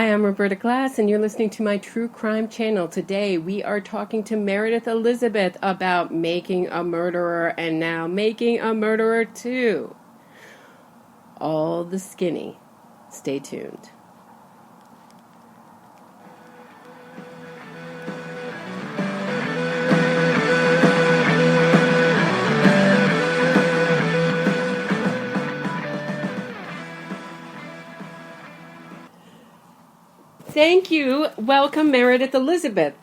Hi, I'm Roberta Glass, and you're listening to my True Crime channel. Today, we are talking to Meredith Elizabeth about Making a Murderer and now Making a Murderer 2. All the skinny. Stay tuned. Thank you. Welcome, Meredith Elizabeth.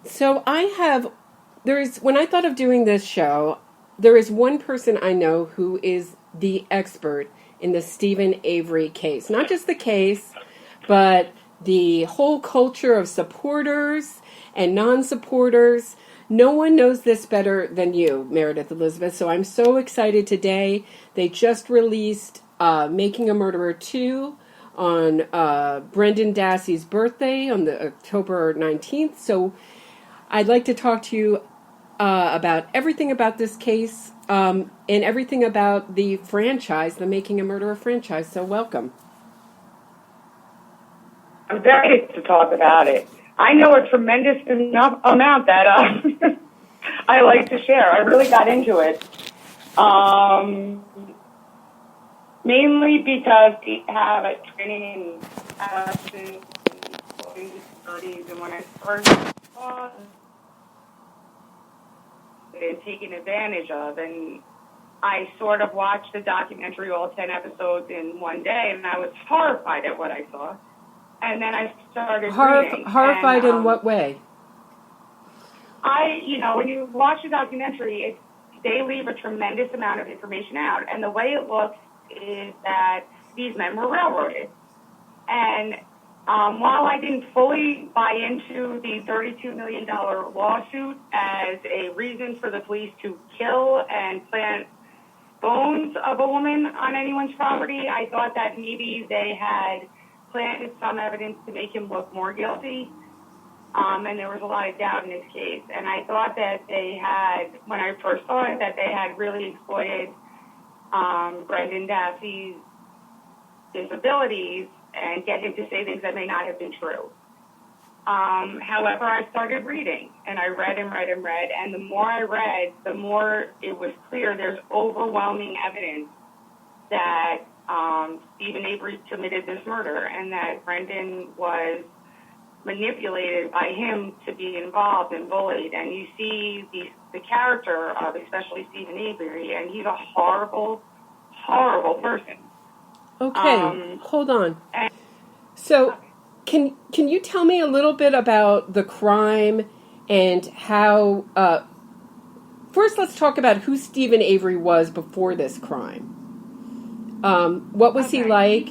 So when I thought of doing this show, there is one person I know who is the expert in the Stephen Avery case. Not just the case, but the whole culture of supporters and non-supporters. No one knows this better than you, Meredith Elizabeth. So I'm so excited today. They just released Making a Murderer 2 on Brendan Dassey's birthday on the October 19th. So I'd like to talk to you about everything about this case and everything about the franchise, the Making a Murderer franchise. So welcome. I'm very excited to talk about it. I know a tremendous amount that I like to share. I really got into it. Mainly because we have a training in absence and disabilities, and when I first saw it taken advantage of, and I sort of watched the documentary, all 10 episodes in one day, and I was horrified at what I saw. And then I started reading. Horrified in what way? When you watch the documentary, they leave a tremendous amount of information out, and the way it looks is that these men were railroaded. And while I didn't fully buy into the $32 million lawsuit as a reason for the police to kill and plant bones of a woman on anyone's property, I thought that maybe they had planted some evidence to make him look more guilty. And there was a lot of doubt in this case. And I thought that they had, when I first saw it, that they had really exploited Brendan Dassey's disabilities and get him to say things that may not have been true. However, I started reading, and I read and read and read, and the more I read, the more it was clear there's overwhelming evidence that Stephen Avery committed this murder and that Brendan was manipulated by him to be involved and bullied. And you see the character of especially Stephen Avery, and he's a horrible, horrible person. Okay, hold on. So, can you tell me a little bit about the crime and how? First, let's talk about who Stephen Avery was before this crime. What was he like,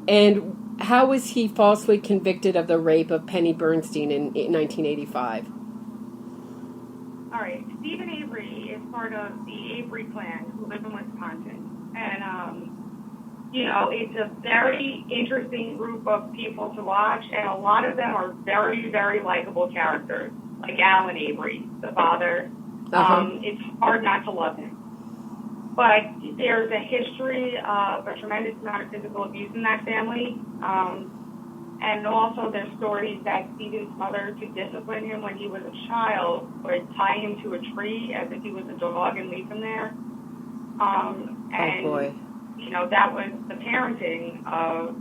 and how was he falsely convicted of the rape of Penny Bernstein in 1985? All right, Stephen Avery is part of the Avery clan who live in Wisconsin, and it's a very interesting group of people to watch, and a lot of them are very, very likable characters, like Alan Avery, the father. It's hard not to love him. But there's a history of a tremendous amount of physical abuse in that family. And also there's stories that Stephen's mother, to discipline him when he was a child, would tie him to a tree as if he was a dog and leave him there. Oh, boy. That was the parenting of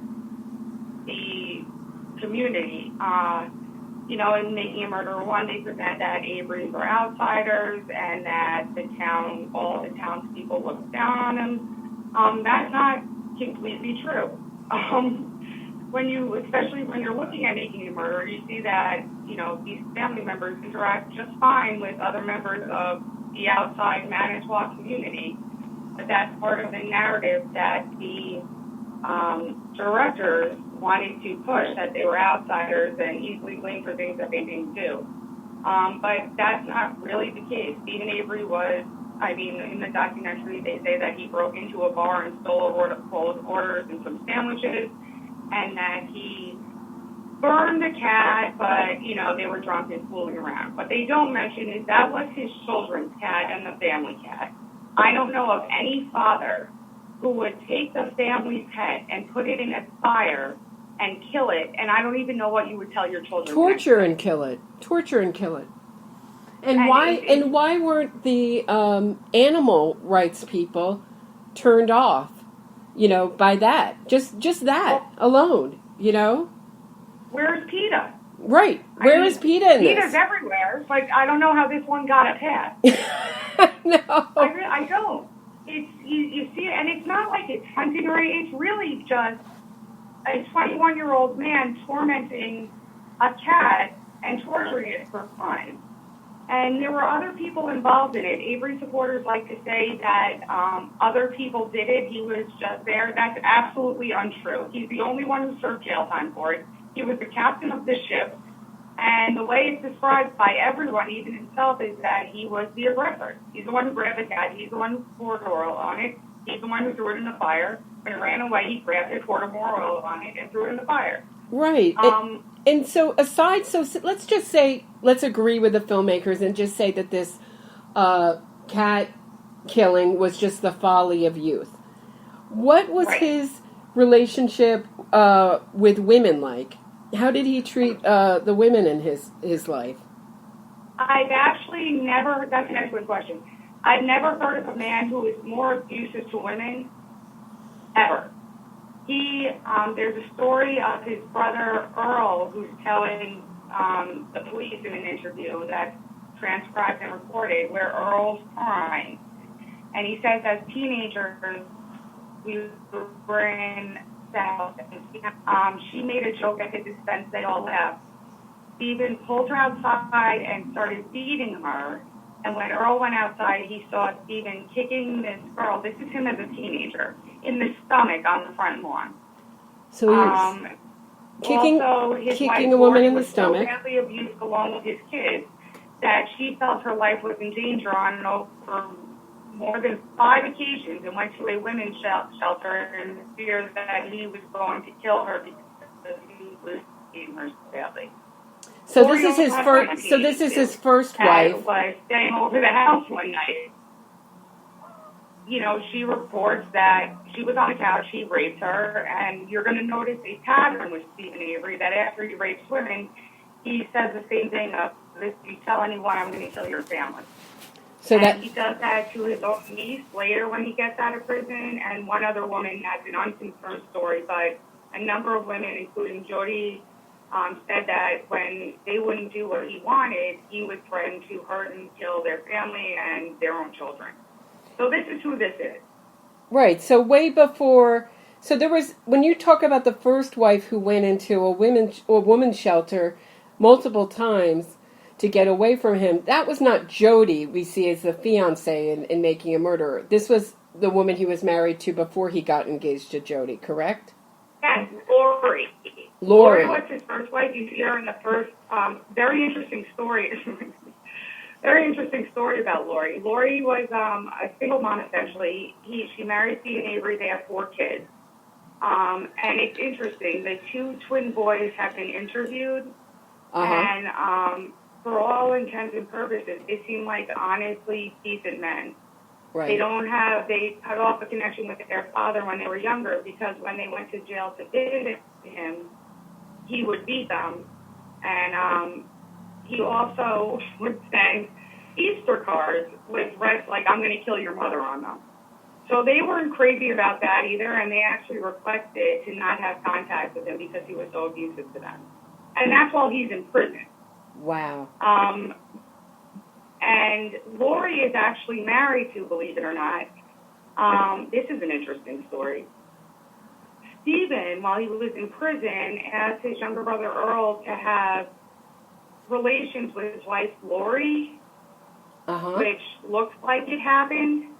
the community. In Making a Murderer 1, they present that Averys were outsiders and that all the townspeople looked down on them. That's not completely true. Especially when you're looking at Making a Murderer, you see that, these family members interact just fine with other members of the outside Manitowoc community. But that's part of the narrative that the directors wanted to push, that they were outsiders and easily blamed for things that they didn't do. But that's not really the case. Stephen Avery in the documentary, they say that he broke into a bar and stole a bowl of orders and some sandwiches, and that he burned the cat, but, they were drunk and fooling around. What they don't mention is that was his children's cat and the family cat. I don't know of any father who would take the family pet and put it in a fire and kill it, and I don't even know what you would tell your children. Torture and kill it. Torture and kill it. And why weren't the animal rights people turned off? By that, just that alone. Where's PETA? Right. Where is PETA in this? PETA's everywhere, but I don't know how this one got a pass. No. I don't. It's you see it, and it's not like it's hunting or it's really just a 21-year-old man tormenting a cat and torturing it for fun. And there were other people involved in it. Avery supporters like to say that other people did it. He was just there. That's absolutely untrue. He's the only one who served jail time for it. He was the captain of the ship. And the way it's described by everyone, even himself, is that he was the aggressor. He's the one who grabbed the cat. He's the one who poured oil on it. He's the one who threw it in the fire. When it ran away, he grabbed it, poured more oil on it, and threw it in the fire. Right. And so let's agree with the filmmakers and just say that this cat killing was just the folly of youth. What was his relationship with women like? How did he treat the women in his life? I've actually never, that's an excellent question. I've never heard of a man who is more abusive to women, ever. There's a story of his brother Earl who's telling the police in an interview that's transcribed and recorded where Earl's crying. And he says as teenagers, we were in South, and she made a joke at his expense, they all laughed. Stephen pulled her outside and started beating her. And when Earl went outside, he saw Stephen kicking this girl, this is him as a teenager, in the stomach on the front lawn. So he was kicking a woman in the stomach. So badly abused along with his kids that she felt her life was in danger on over more than 5 occasions and went to a women's shelter in fear that he was going to kill her because he was beating her badly. So this is his first. So this is his first wife. Was staying over the house one night. She reports that she was on the couch, he raped her, and you're going to notice a pattern with Stephen Avery that after he rapes women, he says the same thing of, if you tell anyone, I'm going to kill your family. So that he does that to his own niece later when he gets out of prison, and one other woman has an unconfirmed story, but a number of women, including Jody, said that when they wouldn't do what he wanted, he would threaten to hurt and kill their family and their own children. So this is who this is. Right. So way before, so there was, when you talk about the first wife who went into a women's shelter multiple times to get away from him, that was not Jody we see as the fiancée in Making a Murderer. This was the woman he was married to before he got engaged to Jody, correct? Yes, Lori. Lori was his first wife. You see her in the first, very interesting story. Very interesting story about Lori. Lori was a single mom, essentially. She married Stephen Avery. They have 4 kids. And it's interesting. The 2 twin boys have been interviewed. And for all intents and purposes, they seem like honestly decent men. Right. They cut off a connection with their father when they were younger because when they went to jail to visit him, he would beat them. And he also would send Easter cards with threats like, I'm going to kill your mother on them. So they weren't crazy about that either, and they actually requested to not have contact with him because he was so abusive to them. And that's while he's in prison. Wow. And Lori is actually married to, believe it or not, this is an interesting story. Stephen, while he was in prison, asked his younger brother Earl to have relations with his wife Lori, which looks like it happened.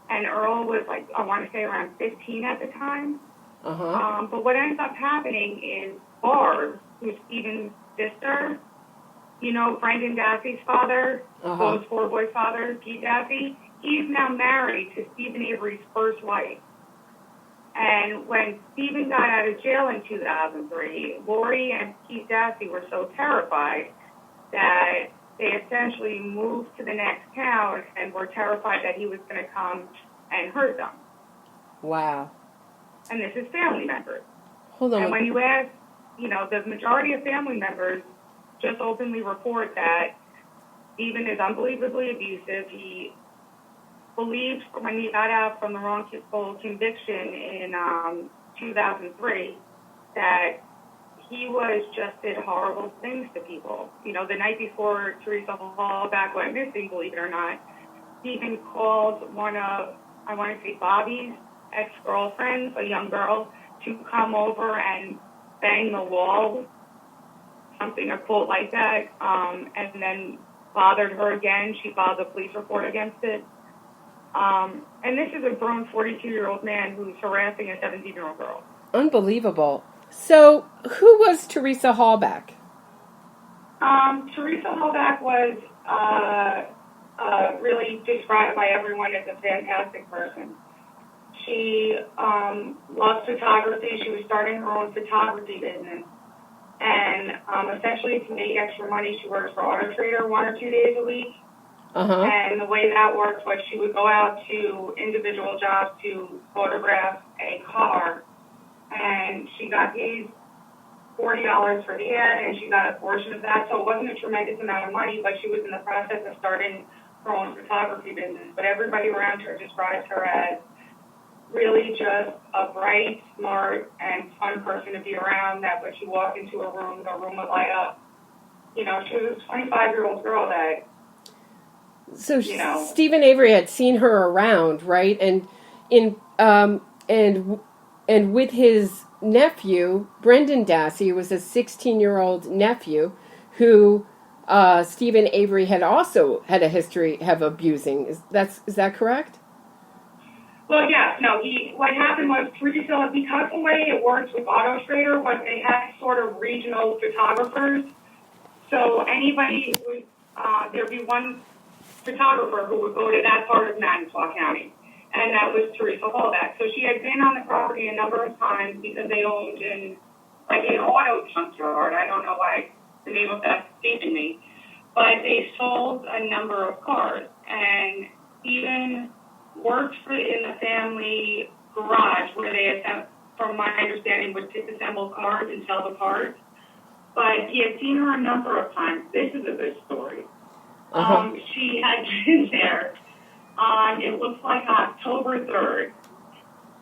And Earl was like, I want to say around 15 at the time. But what ends up happening is Barb, who's Stephen's sister, Brendan Daffy's father, those 4 boys' father, Pete Daffy, he's now married to Stephen Avery's first wife. And when Stephen got out of jail in 2003, Lori and Pete Daffy were so terrified that they essentially moved to the next town and were terrified that he was going to come and hurt them. Wow. And this is family members. Hold on. And when you ask the majority of family members just openly report that Stephen is unbelievably abusive. He believed when he got out from the wrongful conviction in 2003 that he just did horrible things to people. The night before Teresa Hallback went missing, believe it or not, Stephen called one of, I want to say, Bobby's ex-girlfriends, a young girl, to come over and bang the wall, something, a quote like that, and then bothered her again. She filed a police report against it. And this is a grown 42-year-old man who's harassing a 17-year-old girl. Unbelievable. So, who was Teresa Hallback? Teresa Hallback was really described by everyone as a fantastic person. She loves photography. She was starting her own photography business. And essentially, to make extra money, she works for Auto Trader 1 or 2 days a week. Uh-huh. And the way that works was she would go out to individual jobs to photograph a car, and she got paid $40 for the ad, and she got a portion of that. So it wasn't a tremendous amount of money, but she was in the process of starting her own photography business. But everybody around her describes her as really just a bright, smart, and fun person to be around, that when she walked into a room, the room would light up. She was a 25-year-old girl that... So Stephen Avery had seen her around, right? And and with his nephew, Brendan Dassey, was a 16-year-old nephew who Stephen Avery had also had a history of abusing. Is that correct? Well, yeah. No, what happened was Teresa, because the way it works with Auto Trader was they had sort of regional photographers. So anybody would, there'd be one photographer who would go to that part of Manitowoc County, and that was Teresa Hallback. So she had been on the property a number of times because they owned an auto junkyard. I don't know why the name of that's escaping me, but they sold a number of cars, and even worked in the family garage where they, from my understanding, would disassemble cars and sell the parts. But he had seen her a number of times. This is a good story. She had been there on, it looks like October 3rd.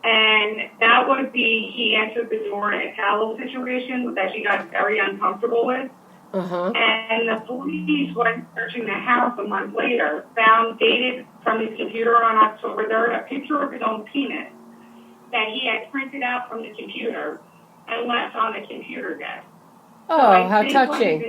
And that would be, he answered the door in a towel situation that she got very uncomfortable with. And the police, when searching the house a month later, found dated from his computer on October 3rd a picture of his own penis that he had printed out from the computer and left on the computer desk. Oh, so how touching.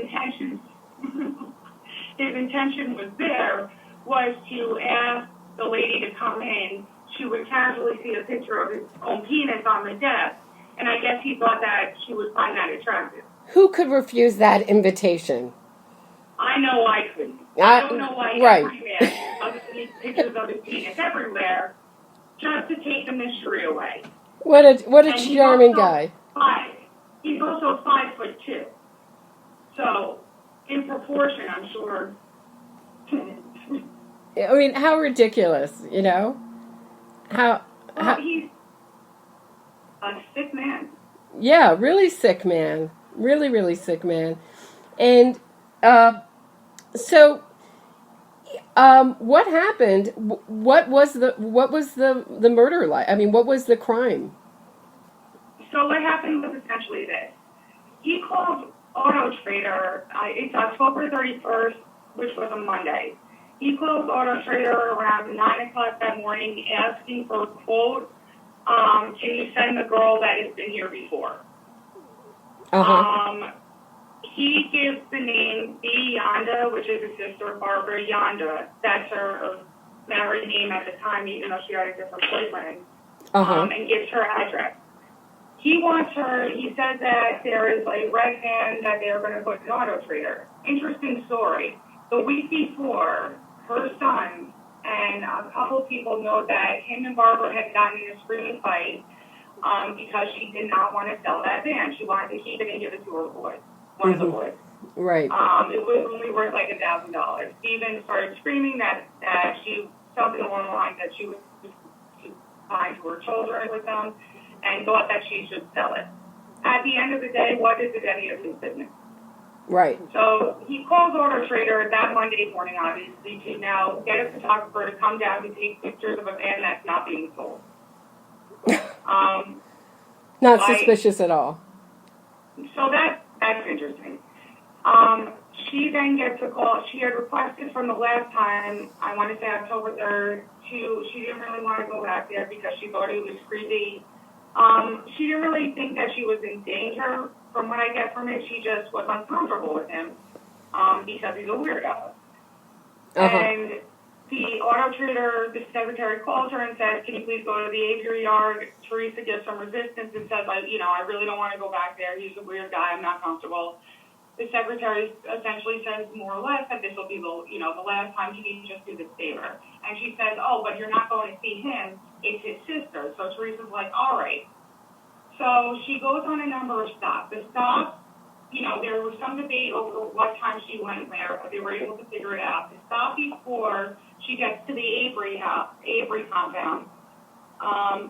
His intention was to ask the lady to come in. She would casually see a picture of his own penis on the desk, and I guess he thought that she would find that attractive. Who could refuse that invitation? I know I couldn't. I don't know why every man other than pictures of his penis everywhere just to take the mystery away. What a charming guy. He's also 5'2". So, in proportion, I'm sure. I mean, how ridiculous, Well, he's a sick man. Yeah, really sick man. Really, really sick man. And so what happened? What was the murder like? I mean, what was the crime? So what happened was essentially this. He called Auto Trader. It's October 31st, which was a Monday. He called Auto Trader around 9 o'clock that morning asking for a quote. Can you send the girl that has been here before? He gives the name B. Yonda, which is his sister, Barbara Yonda. That's her married name at the time, even though she had a different boyfriend. And gives her address. He wants her, he says that there is a red van that they're going to put in Auto Trader. Interesting story. The week before, her son and a couple of people know that him and Barbara had gotten in a screaming fight because she did not want to sell that van. She wanted to keep it and give it to her boys, one of the boys. Right. It was only worth like $1,000. Stephen started screaming that she, something along the line that she was kind to her children with them, and thought that she should sell it. at the end of the day, what is it any of his business? Right. So he calls Auto Trader that Monday morning, obviously, to now get a photographer to come down to take pictures of a van that's not being sold. Not suspicious at all. So that's interesting. She then gets a call. She had requested from the last time, I want to say October 3rd, she didn't really want to go back there because she thought it was creepy. She didn't really think that she was in danger. From what I get from it, she just was uncomfortable with him because he's a weirdo. And the Auto Trader, the secretary, calls her and says, "Can you please go to the aviary yard?" Teresa gives some resistance and says, I really don't want to go back there. He's a weird guy. I'm not comfortable. The secretary essentially says more or less that this will be the last time he can just do this favor. And she says, "Oh, but you're not going to see him. It's his sister." So Teresa's like, "All right." So she goes on a number of stops. The stops, there was some debate over what time she went there, but they were able to figure it out. The stop before she gets to the Avery compound,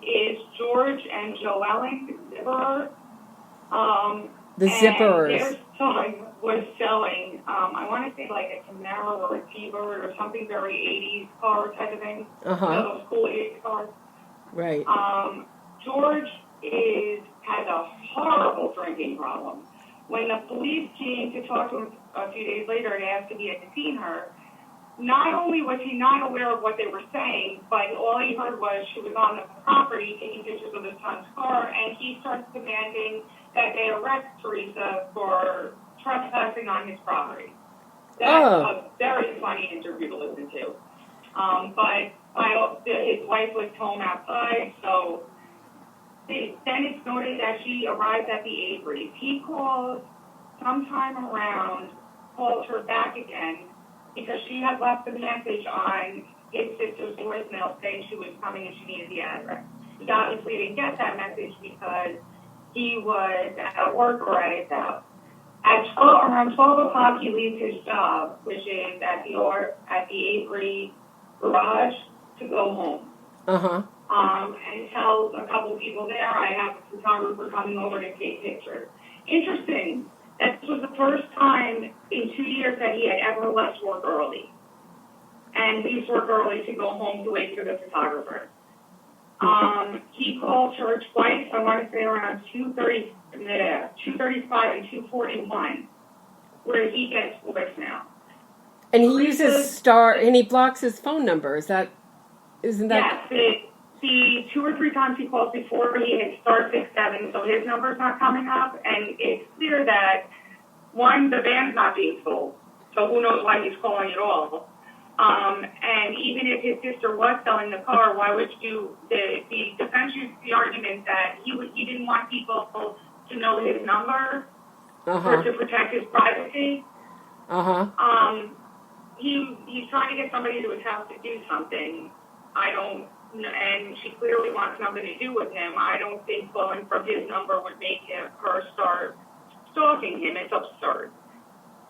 is George and Joellen Zipperer. The Zipperers. Their son was selling, I want to say like a Camaro or a T-Bird or something very 80s car type of thing. Those cool 80s cars. Right. George has a horrible drinking problem. When the police came to talk to him a few days later and asked if he had seen her, not only was he not aware of what they were saying, but all he heard was she was on the property taking pictures of his son's car, and he starts demanding that they arrest Teresa for trespassing on his property. That's a very funny interview to listen to. But his wife was home outside, so then it's noted that she arrives at the Avery's. He calls sometime around, calls her back again, because she had left a message on his sister's voicemail saying she was coming and she needed the address. He obviously didn't get that message because he was at work or at his house. Around 12 o'clock, he leaves his job, which is at the Avery garage, to go home. And tells a couple people there, "I have a photographer coming over to take pictures." Interesting. This was the first time in 2 years that he had ever left work early. And leaves work early to go home to wait for the photographer. He called her twice, I want to say around 2:35 and 2:41, where he gets voicemail. And he uses star, and he blocks his phone number. Isn't that? Yes, the 2 or 3 times he calls before, he hits star 67, so his number's not coming up, and it's clear that, one, the van's not being sold, so who knows why he's calling at all. And even if his sister was selling the car, why would you, the defense used the argument that he didn't want people to know his number or to protect his privacy. He's trying to get somebody to his house to do something. And she clearly wants nothing to do with him. I don't think calling from his number would make her start stalking him. It's absurd.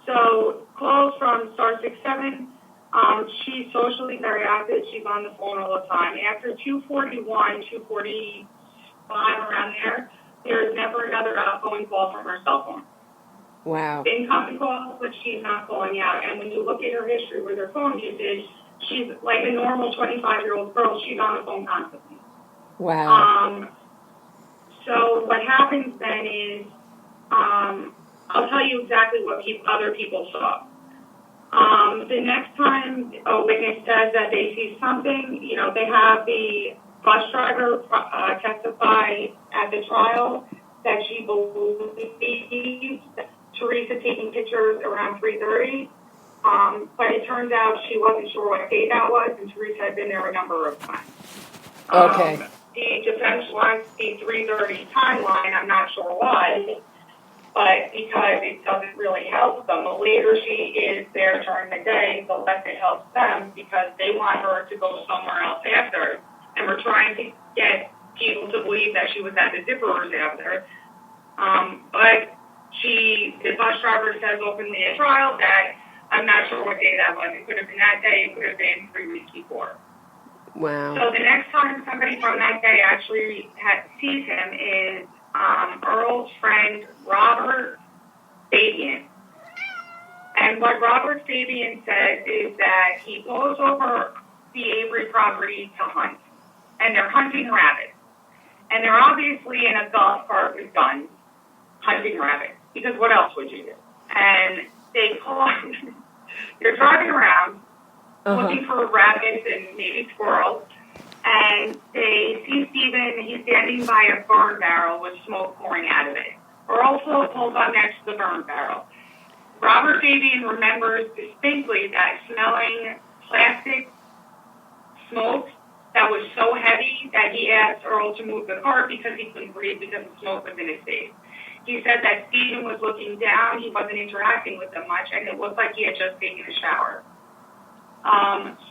So calls from star 67. She's socially very active. She's on the phone all the time. After 2:41, 2:45, around there's never another outgoing call from her cell phone. Wow. Incoming calls, but she's not calling out. And when you look at her history with her phone usage, she's like a normal 25-year-old girl. She's on the phone constantly. Wow. So what happens then is, I'll tell you exactly what other people saw. The next time a witness says that they see something, they have the bus driver testify at the trial that she believes Teresa taking pictures around 3:30. But it turns out she wasn't sure what day that was, and Teresa had been there a number of times. Okay. The defense wants the 3:30 timeline. I'm not sure why, but because it doesn't really help them. The later she is there during the day, the less it helps them because they want her to go somewhere else after. And we're trying to get people to believe that she was at the Zipperers after. But the bus driver says openly at trial that I'm not sure what day that was. It could have been that day. It could have been 3 weeks before. Wow. So the next time somebody from that day actually sees him is Earl's friend Robert Fabian. And what Robert Fabian says is that he goes over the Avery property to hunt. And they're hunting rabbits. And they're obviously in a golf cart with guns hunting rabbits. Because what else would you do? And they call, they're driving around looking for rabbits and maybe squirrels. And they see Stephen, he's standing by a burn barrel with smoke pouring out of it. Earl pulls up next to the burn barrel. Robert Fabian remembers distinctly that smelling plastic smoke that was so heavy that he asked Earl to move the cart because he couldn't breathe because the smoke was in his face. He said that Stephen was looking down, he wasn't interacting with them much, and it looked like he had just taken a shower.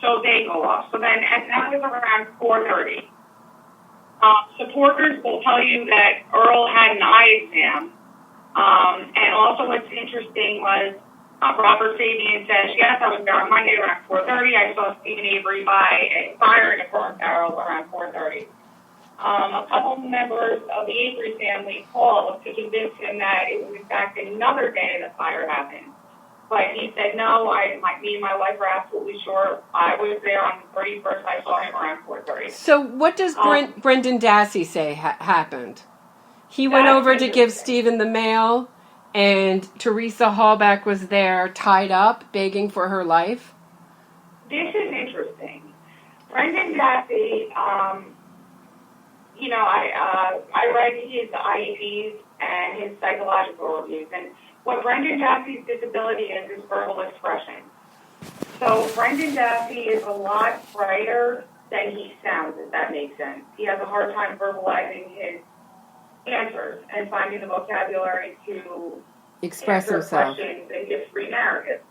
So they go off. So then, and that was around 4:30. Supporters will tell you that Earl had an eye exam. And also what's interesting was Robert Fabian says, yes, I was there on Monday around 4:30. I saw Stephen Avery by a fire in a burn barrel around 4:30. A couple members of the Avery family called to convince him that it was in fact another day the fire happened. But he said, no, me and my wife were absolutely sure. I was there on the 31st. I saw him around 4:30. So what does Brendan Dassey say happened? He went over to give Stephen the mail, and Teresa Hallback was there tied up, begging for her life. This is interesting. Brendan Dassey, I read his IEPs and his psychological reviews, and what Brendan Dassey's disability is verbal expression. So Brendan Dassey is a lot brighter than he sounds, if that makes sense. He has a hard time verbalizing his answers and finding the vocabulary to express answer himself questions and give free narratives.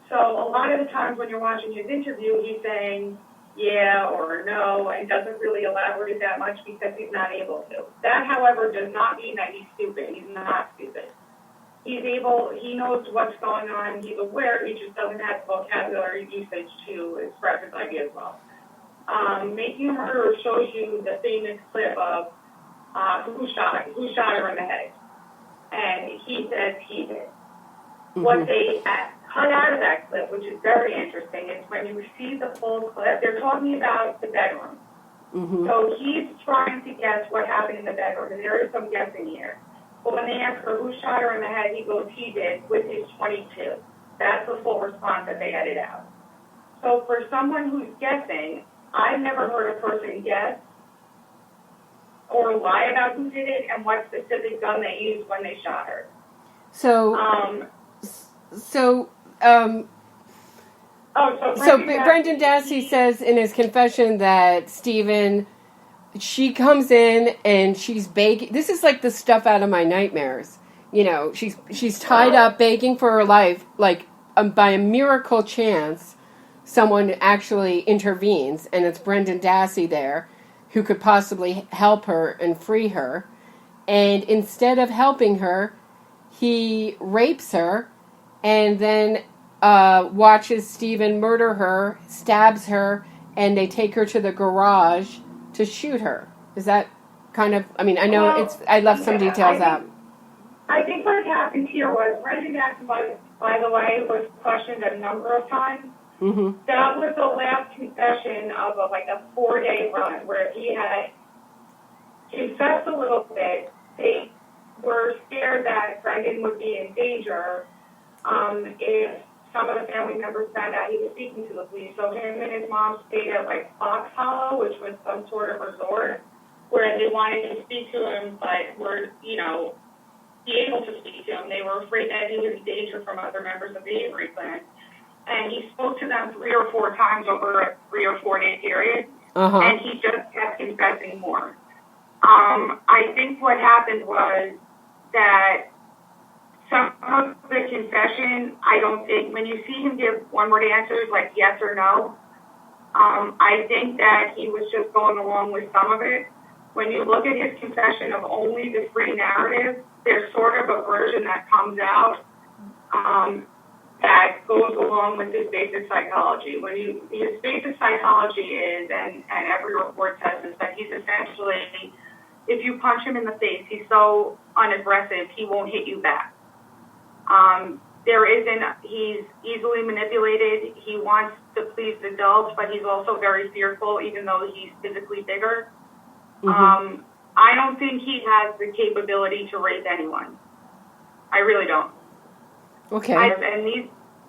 So a lot of the times when you're watching his interview, he's saying yeah or no and doesn't really elaborate that much because he's not able to. That, however, does not mean that he's stupid. He's not stupid. He knows what's going on, he's aware, he just doesn't have vocabulary usage to express his ideas well. Making a Murderer shows you the famous clip of who shot her in the head. And he says he did. Mm-hmm. What they cut out of that clip, which is very interesting, is when you see the full clip, they're talking about the bedroom. Mm-hmm. So he's trying to guess what happened in the bedroom, and there is some guessing here. But when they ask her who shot her in the head, he goes, he did, with his .22. That's the full response that they edited out. So for someone who's guessing, I've never heard a person guess or lie about who did it and what specific gun they used when they shot her. So Brendan Dassey says in his confession that Stephen, she comes in and she's begging. This is like the stuff out of my nightmares. You know, she's tied up, begging for her life. Like by a miracle chance, someone actually intervenes, and it's Brendan Dassey there, who could possibly help her and free her. And instead of helping her, he rapes her, and then watches Stephen murder her, stabs her, and they take her to the garage to shoot her. Is that kind of, I mean, I know I left some details out. I think what happened here was Brendan Dassey, by the way, was questioned a number of times. Mm-hmm. That was the last confession of a 4-day run where he had confessed a little bit. They were scared that Brendan would be in danger if some of the family members found out he was speaking to the police. So him and his mom stayed at Fox Hollow, which was some sort of resort, where they wanted to speak to him, but were, be able to speak to him. They were afraid that he was in danger from other members of the Avery clan. And he spoke to them 3 or 4 times over a 3 or 4 day period, and he just kept confessing more. I think what happened was that some of the confession, I don't think, when you see him give one-word answers like yes or no, I think that he was just going along with some of it. When you look at his confession of only the free narrative, there's sort of a version that comes out that goes along with his basic psychology. His basic psychology is, and every report says this, that he's essentially if you punch him in the face, he's so unaggressive, he won't hit you back. He's easily manipulated. He wants to please adults, but he's also very fearful, even though he's physically bigger. Mm-hmm. I don't think he has the capability to rape anyone. I really don't. Okay.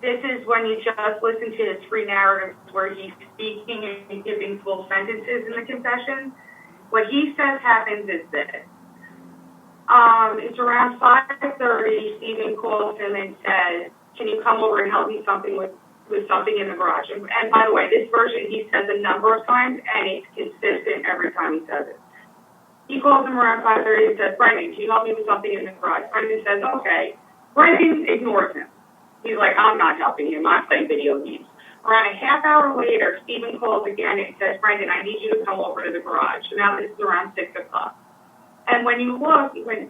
This is when you just listen to his free narratives where he's speaking and giving full sentences in the confession. What he says happens is this. It's around 5:30. Stephen calls him and says, "Can you come over and help me with something in the garage?" And by the way, this version he says a number of times, and it's consistent every time he says it. He calls him around 5:30 and says, "Brendan, can you help me with something in the garage?" Brendan says, "Okay." Brendan ignores him. He's like, "I'm not helping him. I'm playing video games." Around a half hour later, Stephen calls again and says, "Brendan, I need you to come over to the garage." Now this is around 6 o'clock. And when you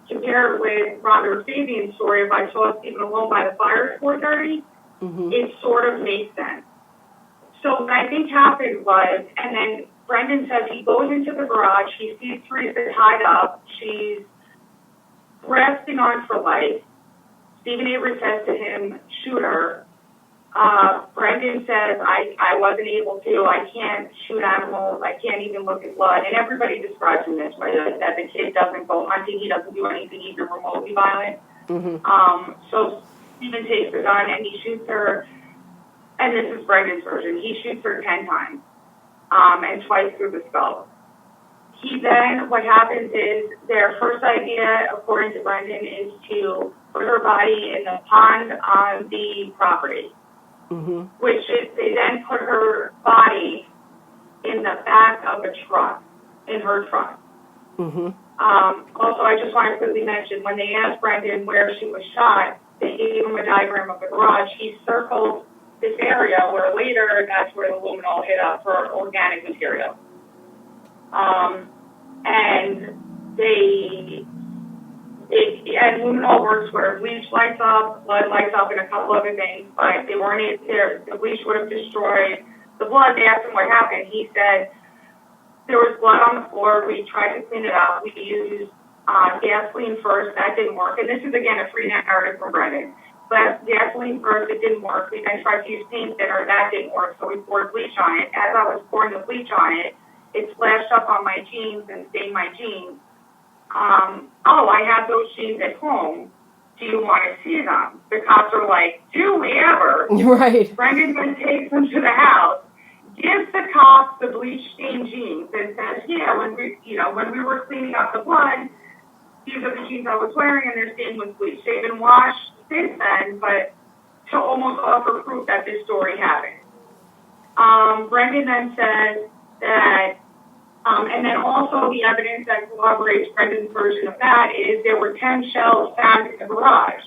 compare it with Rhonda Fabian's story, if I saw Stephen alone by the fire at 4:30, it sort of makes sense. So what I think happened was, and then Brendan says he goes into the garage, he sees Teresa tied up, she's grasping on for life. Stephen Avery says to him, "Shoot her." Brendan says, I wasn't able to. I can't shoot animals. I can't even look at blood. And everybody describes him this way, that the kid doesn't go hunting. He doesn't do anything even remotely violent. Mm-hmm. So Stephen takes the gun and he shoots her. And this is Brendan's version. He shoots her 10 times and twice through the skull. What happens is their first idea, according to Brendan, is to put her body in the pond on the property. Mm-hmm. Which is, they then put her body in the back of a truck, in her truck. Mm-hmm. Also, I just want to quickly mention, when they asked Brendan where she was shot, they gave him a diagram of the garage. He circled this area where later that's where the luminol hit up for organic material. And luminol works where bleach lights up, blood lights up, and a couple other things, but they weren't there. The bleach would have destroyed the blood. They asked him what happened. He said there was blood on the floor. We tried to clean it up. We used gasoline first. That didn't work. And this is, again, a free narrative from Brendan. But gasoline first, it didn't work. We then tried to use paint thinner. That didn't work, so we poured bleach on it. As I was pouring the bleach on it, it splashed up on my jeans and stained my jeans. I have those jeans at home. Do you want to see them? The cops are like, "Do we ever?" Right. Brendan then takes them to the house, gives the cops the bleach-stained jeans, and says, "Yeah, when we were cleaning up the blood, these are the jeans I was wearing, and they're stained with bleach. They've been washed since then, but to almost offer proof that this story happened." Brendan then says that. And then also the evidence that corroborates Brendan's version of that is there were 10 shells found in the garage.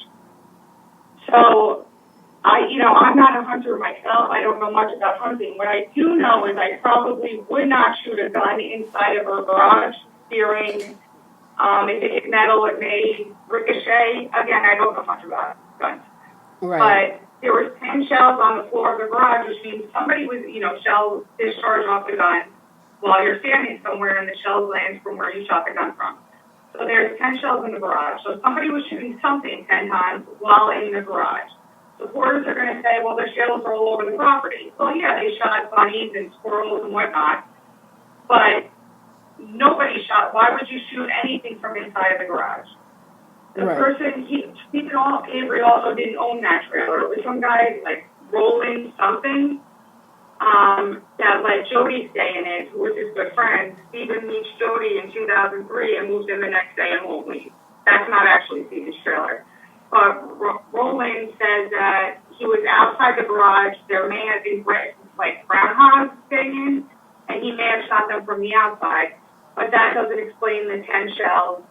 So, I'm not a hunter myself. I don't know much about hunting. What I do know is I probably would not shoot a gun inside of a garage, fearing if it hit metal, it may ricochet. Again, I don't know much about guns. Right. But there was 10 shells on the floor of the garage, which means somebody was, shells discharged off the gun while you're standing somewhere and the shells land from where you shot the gun from. So there's 10 shells in the garage. So somebody was shooting something 10 times while in the garage. Supporters are going to say, well, the shells are all over the property. Well, yeah, they shot bunnies and squirrels and whatnot, but nobody shot. Why would you shoot anything from inside of the garage? The person, Stephen Avery also didn't own that trailer. It was some guy, rolling something. That let Jody stay in it, who was his good friend. Stephen meets Jody in 2003 and moves in the next day and won't leave. That's not actually Stephen's trailer. But Roland says that he was outside the garage. There may have been groundhogs staying in, and he may have shot them from the outside. But that doesn't explain the 10 shells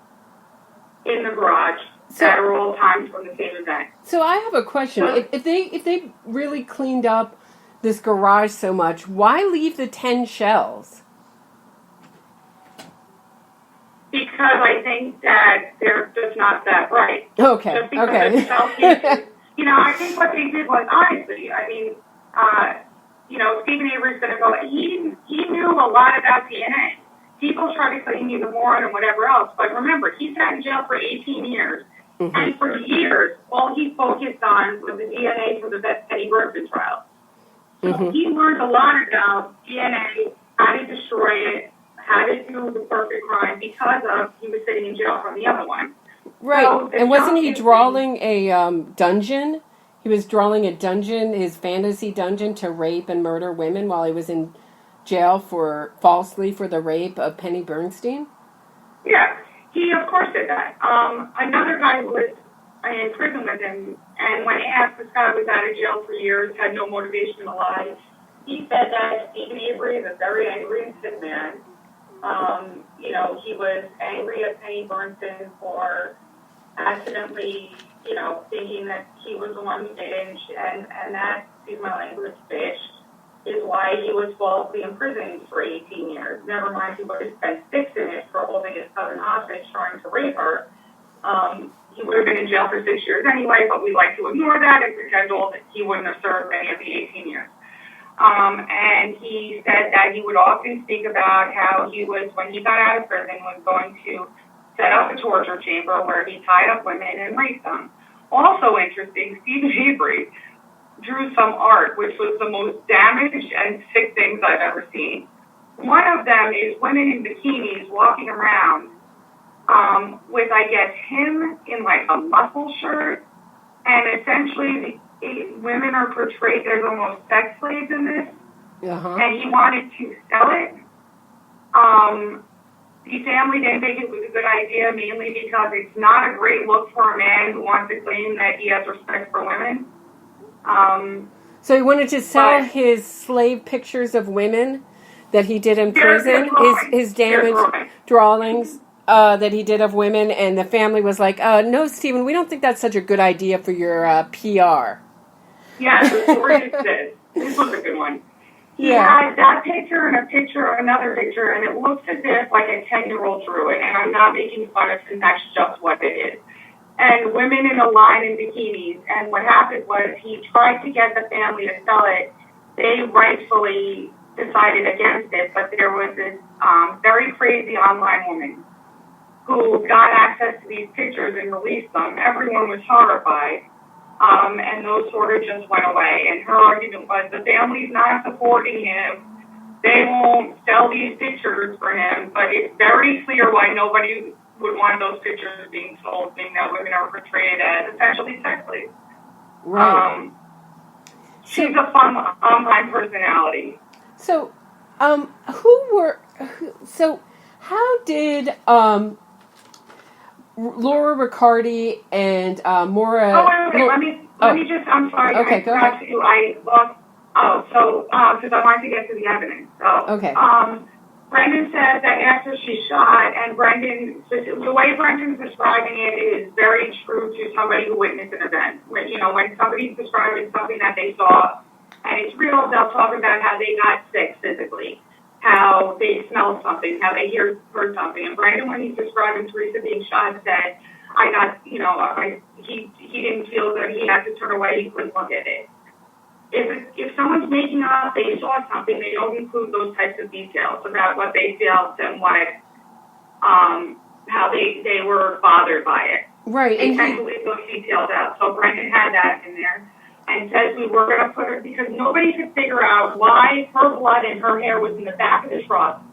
in the garage that are all timed from the same event. So I have a question. If they really cleaned up this garage so much, why leave the 10 shells? Because I think that they're just not that bright. Okay. Just because the shell cases, I think what they did was, honestly, Stephen Avery's going to go, he knew a lot about DNA. people try to claim he's a moron and whatever else, but remember, he sat in jail for 18 years. Mm-hmm. And for years, all he focused on was the DNA from the Betty Bergman trial. So mm-hmm. he learned a lot about DNA, how to destroy it, how to do the perfect crime because of he was sitting in jail from the other one. Right. So and wasn't he drawing a dungeon? He was drawing a dungeon, his fantasy dungeon, to rape and murder women while he was in jail falsely for the rape of Penny Bernstein? Yeah, he of course did that. Another guy was in prison with him, and when he asked, this guy was out of jail for years, had no motivation to lie, he said that Stephen Avery is a very angry and sick man. He was angry at Penny Bernstein for accidentally, thinking that he was the one who did it, and that, excuse my language, bitch, is why he was falsely imprisoned for 18 years. Never mind, he would have spent 6 in it for holding his cousin hostage, trying to rape her. He would have been in jail for 6 years anyway, but we like to ignore that and pretend that he wouldn't have served any of the 18 years. And he said that he would often speak about how he was, when he got out of prison, was going to set up a torture chamber where he tied up women and raped them. Also interesting, Stephen Avery drew some art, which was the most damaged and sick things I've ever seen. One of them is women in bikinis walking around with, I guess, him in like a muscle shirt, and essentially women are portrayed as almost sex slaves in this, and he wanted to sell it. The family didn't think it was a good idea, mainly because it's not a great look for a man who wants to claim that he has respect for women. So he wanted to sell his slave pictures of women that he did in prison, his damaged drawings that he did of women, and the family was like, no, Stephen, we don't think that's such a good idea for your PR. Yeah, the story is this. This was a good one. He had that picture and a picture of another picture, and it looks as if like a 10-year-old drew it, and I'm not making fun of him, that's just what it is. And women in a line in bikinis, and what happened was he tried to get the family to sell it. They rightfully decided against it, but there was this very crazy online woman who got access to these pictures and released them. Everyone was horrified. And those sort of just went away. And her argument was the family's not supporting him. They won't sell these pictures for him. But it's very clear why nobody would want those pictures being sold, being that women are portrayed as essentially sex slaves. Right. She's a fun online personality. So, how did Laura Riccardi and Maura... Oh, wait, let me just, I'm sorry. Okay, go ahead. Because I wanted to get to the evidence. So, okay. Brendan said that after she shot, and the way Brendan's describing it is very true to somebody who witnessed an event. When somebody's describing something that they saw, and it's real, they'll talk about how they got sick physically, how they smelled something, how they heard something. And Brendan, when he's describing Teresa being shot, said, he didn't feel that he had to turn away, he couldn't look at it. If someone's making up, they saw something, they don't include those types of details about what they felt and how they were bothered by it. Right. They tend to leave those details out. So Brendan had that in there and says we were going to put her, because nobody could figure out why her blood and her hair was in the back of the truck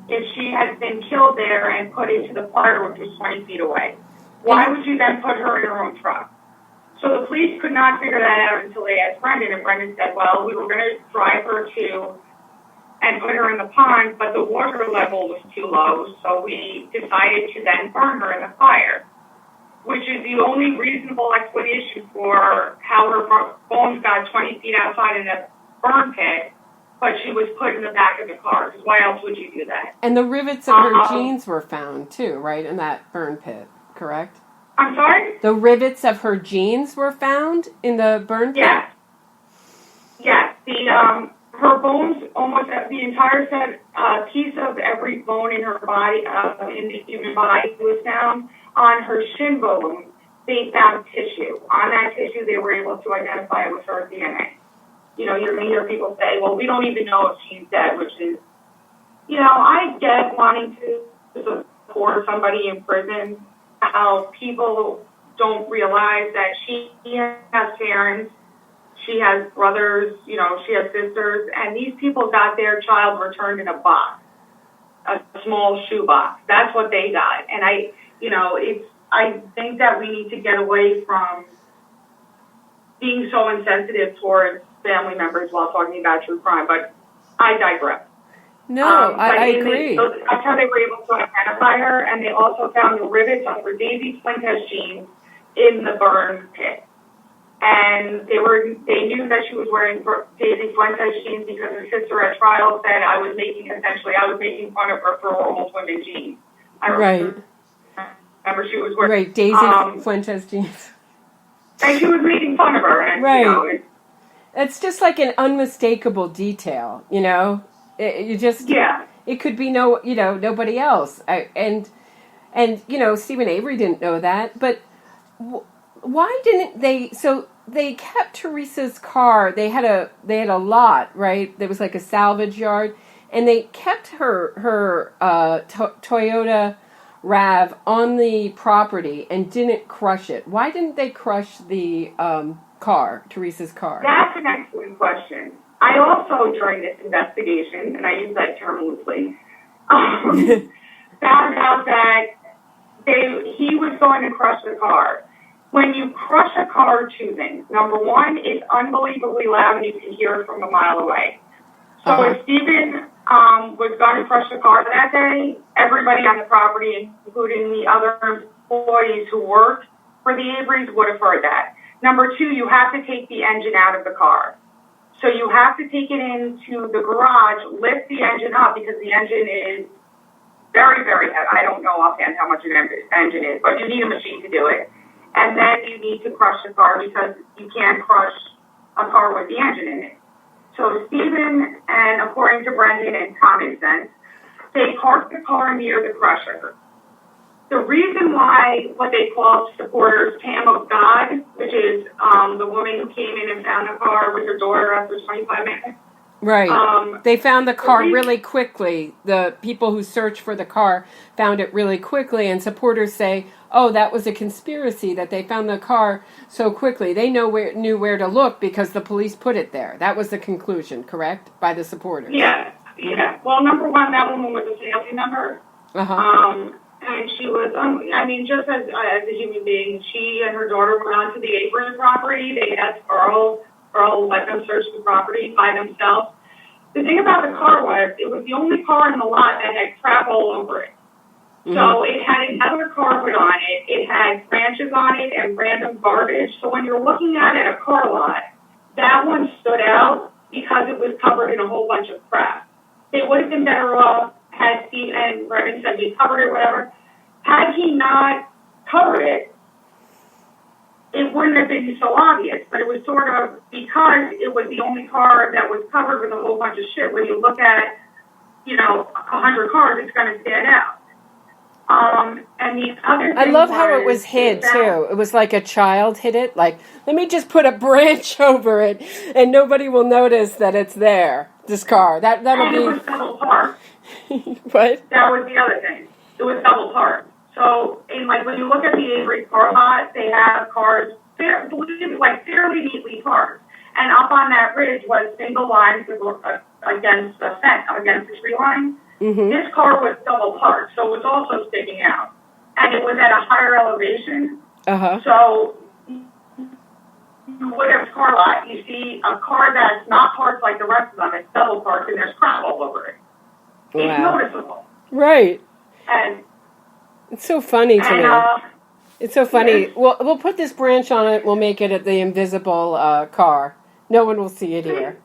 if she had been killed there and put into the fire, which was 20 feet away. Why would you then put her in her own truck? So the police could not figure that out until they asked Brendan, and Brendan said, well, we were going to drive her to and put her in the pond, but the water level was too low, so we decided to then burn her in the fire, which is the only reasonable explanation for how her bones got 20 feet outside in a burn pit, but she was put in the back of the car, because why else would you do that? And the rivets of her jeans were found, too, right, in that burn pit, correct? I'm sorry? The rivets of her jeans were found in the burn pit? Yes. Her bones, almost the entire piece of every bone in her body, in the human body, was found. On her shin bone, they found tissue. On that tissue, they were able to identify it with her DNA. You're going to hear people say, well, we don't even know if she's dead, which is, I get wanting to support somebody in prison, how people don't realize that she has parents, she has brothers, she has sisters, and these people got their child returned in a box, a small shoebox. That's what they got. And I think that we need to get away from being so insensitive towards family members while talking about true crime, but I digress. No, I agree. That's how they were able to identify her, and they also found the rivets on her Daisy Fuentes jeans in the burn pit. And they knew that she was wearing Daisy Fuentes jeans because her sister at trial said I was making fun of her for almost women jeans. Remember she was wearing Daisy Fuentes jeans. And she was making fun of her. And, it's just like an unmistakable detail, It could be nobody else. And Stephen Avery didn't know that, but why didn't they? So they kept Teresa's car. They had a lot, right? There was like a salvage yard, and they kept her Toyota RAV on the property and didn't crush it. Why didn't they crush the car, Teresa's car? That's an excellent question. I also, during this investigation, and I use that term loosely, found out that he was going to crush the car. When you crush a car, two things. Number one, it's unbelievably loud and you can hear it from a mile away. So if Stephen was going to crush the car that day, everybody on the property, including the other employees who worked for the Averys, would have heard that. Number two, you have to take the engine out of the car. So you have to take it into the garage, lift the engine up because the engine is very, very heavy. I don't know offhand how much an engine is, but you need a machine to do it. And then you need to crush the car because you can't crush a car with the engine in it. So Stephen, and according to Brendan and common sense, they parked the car near the crusher. The reason why what they call supporters Pam of God, which is the woman who came in and found the car with her daughter after 25 minutes. Right. They found the car really quickly. The people who searched for the car found it really quickly, and supporters say, oh, that was a conspiracy that they found the car so quickly. They knew where to look because the police put it there. That was the conclusion, correct, by the supporters? Yeah. Well, number one, that woman was a family member. And she was, just as a human being, she and her daughter went onto the Avery property. They asked Earl let them search the property by themselves. The thing about the car was, it was the only car in the lot that had crap all over it. Mm-hmm. So it had another carpet on it. It had branches on it and random garbage. So when you're looking at it, a car lot, that one stood out because it was covered in a whole bunch of crap. They would have been better off had Steve and Reverend said we covered it, whatever. Had he not covered it, it wouldn't have been so obvious. But it was sort of because it was the only car that was covered with a whole bunch of shit. When you look at, 100 cars, it's going to stand out. And the other thing I love how it was hid, too. It was like a child hid it. Like, let me just put a branch over it, and nobody will notice that it's there, this car. That'll be... it was double parked. What? That was the other thing. It was double parked. So, when you look at the Avery car lot, they have cars fairly neatly parked. And up on that ridge was single lines against the fence, against the tree line. Mm-hmm. This car was double parked, so it was also sticking out. And it was at a higher elevation. Uh-huh. So, with a car lot, you see a car that's not parked like the rest of them. It's double parked, and there's crap all over it. Wow. It's noticeable. Right. And it's so funny to me. It's so funny. Yeah. We'll put this branch on it. We'll make it the invisible car. No one will see it here.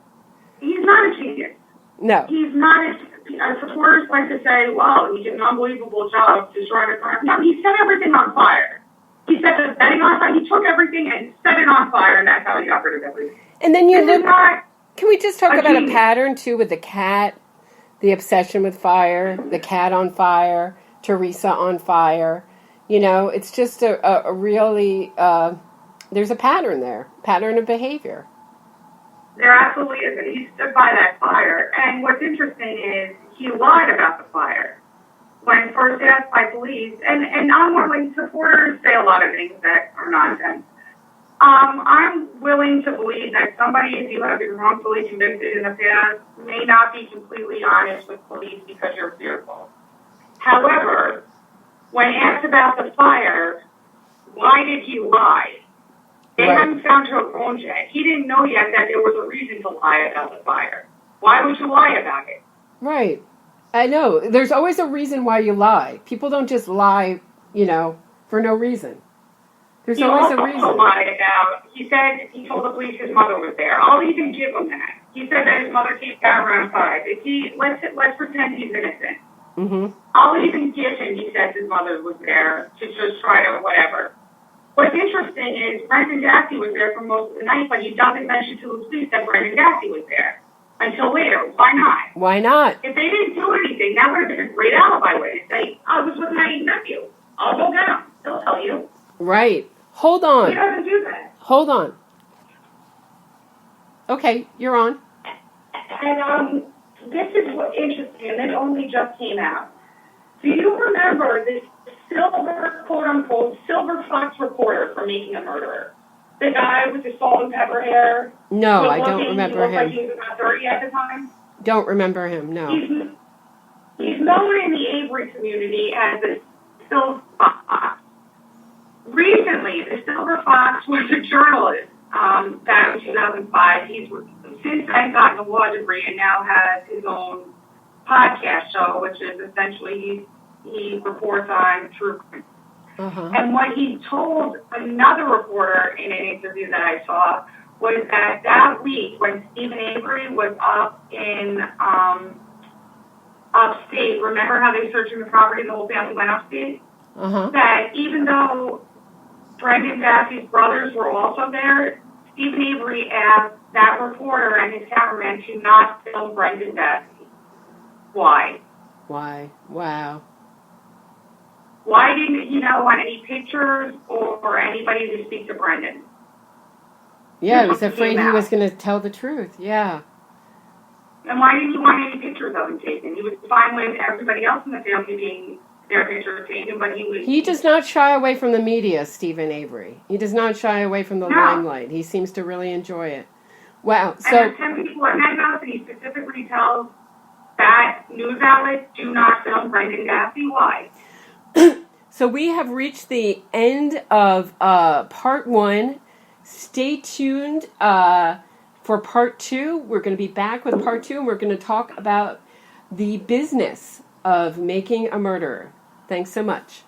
He's not a genius. No. He's not a supporters like to say, wow, he did an unbelievable job destroying the car. No, he set everything on fire. He set the bedding on fire. He took everything and set it on fire, and that's how he got rid of everything. And then can we just talk about a pattern, too, with the cat, the obsession with fire, the cat on fire, Teresa on fire? It's just a really, there's a pattern there, pattern of behavior. There absolutely is. He stood by that fire. And what's interesting is he lied about the fire. When first asked by police, and I'm willing, supporters say a lot of things that are nonsense. I'm willing to believe that somebody, if you have been wrongfully convicted in the past, may not be completely honest with police because you're fearful. However, when asked about the fire, why did he lie? They hadn't found her phone yet. He didn't know yet that there was a reason to lie about the fire. Why would you lie about it? Right. I know. There's always a reason why you lie. People don't just lie, for no reason. There's always a reason. He also lied about, he said he told the police his mother was there. I'll even give him that. He said that his mother came down around 5. Let's pretend he's innocent. Mm-hmm. I'll even give him, he says his mother was there to just try to whatever. What's interesting is Brendan Dassey was there for most of the night, but he doesn't mention to the police that Brendan Dassey was there until later. Why not? Why not? If they didn't do anything, that would have been a great alibi witness. Say, I was with my nephew. I'll go get him. He'll tell you. Right. Hold on. He doesn't do that. Hold on. Okay, you're on. And this is what's interesting, and it only just came out. Do you remember this silver, quote-unquote, silver fox reporter for Making a Murderer? The guy with the salt and pepper hair? No, I don't remember him. Like he was about 30 at the time? Don't remember him, no. He's known in the Avery community as the silver fox. Recently, the silver fox was a journalist back in 2005. He's since then gotten a law degree and now has his own podcast show, which is essentially he reports on true crime. Uh-huh. And what he told another reporter in an interview that I saw was that week when Stephen Avery was up in upstate, remember how they were searching the property and the whole family went upstate? Uh-huh. That even though Brendan Dassey's brothers were also there, Stephen Avery asked that reporter and his cameraman to not film Brendan Dassey. Why? Why? Wow. Why didn't he not want any pictures or anybody to speak to Brendan? Yeah, he was afraid he was going to tell the truth. Yeah. And why didn't he want any pictures of him taken? He was fine with everybody else in the family being their pictures taken, but he was... He does not shy away from the media, Stephen Avery. He does not shy away from the limelight. He seems to really enjoy it. Wow. So, and there's 10 people in that house, and he specifically tells that news outlet, do not film Brendan Dassey. Why? So we have reached the end of part 1. Stay tuned for part 2. We're going to be back with part 2, and we're going to talk about the business of making a murderer. Thanks so much.